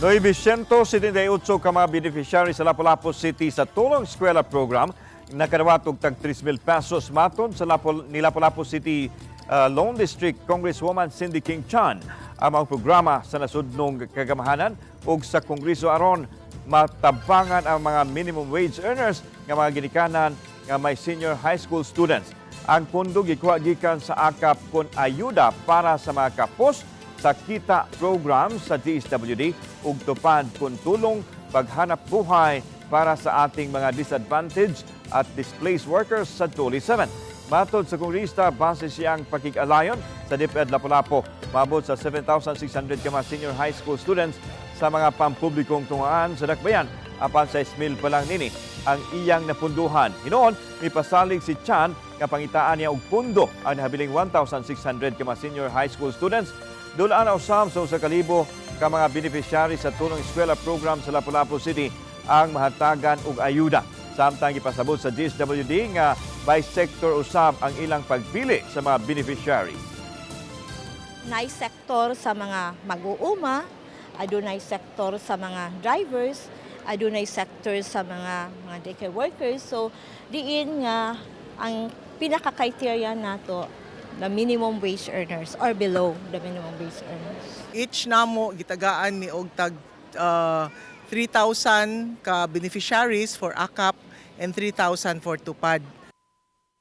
978 ka mga beneficiaries sa Lapu-Lapu City sa Tulong Eskwela Program nakadawat og tag 3,000 pesos matod sa Lapu-Lapu City Loan District Congresswoman Cindi ang mga programa sa nasudnong kagamhanan ug sa kongreso aron matabangan ang mga minimum wage earners nga mga ginikanan nga may senior high school students. Ang pondo gikuha gikan sa akap kon ayuda para sa mga kapos sa kita program sa DSWD ug tupad kun tulong paghanap buhay para sa ating mga disadvantaged at displaced workers sa Tuli 7. Matod sa kongrista, base siyang pakig-alayon sa DepEd Lapu-Lapu, maabot sa 7,600 ka mga senior high school students sa mga pampublikong tungaan sa Dakbayan. Apan sa 6,000 pa lang nini ang iyang napunduhan. Hinoon, may pasalig si Chan nga pangitaan niya og pundo ang nahabiling 1,600 ka mga senior high school students. Dulaan na usam sa kalibo ka mga beneficiaries sa Tulong Eskwela Program sa Lapu-Lapu City ang mahatagan og ayuda. Samtang ipasabot sa DSWD nga by sector usab ang ilang pagpili sa mga beneficiaries. Nay sektor sa mga mag-uuma, adunay sektor sa mga drivers, adunay sector sa mga daycare workers. So diin nga ang pinaka-criteria nato the minimum wage earners or below the minimum wage earners. Each namo gitagaan ni og tag 3,000 ka beneficiaries for AKAP and 3,000 for tupad.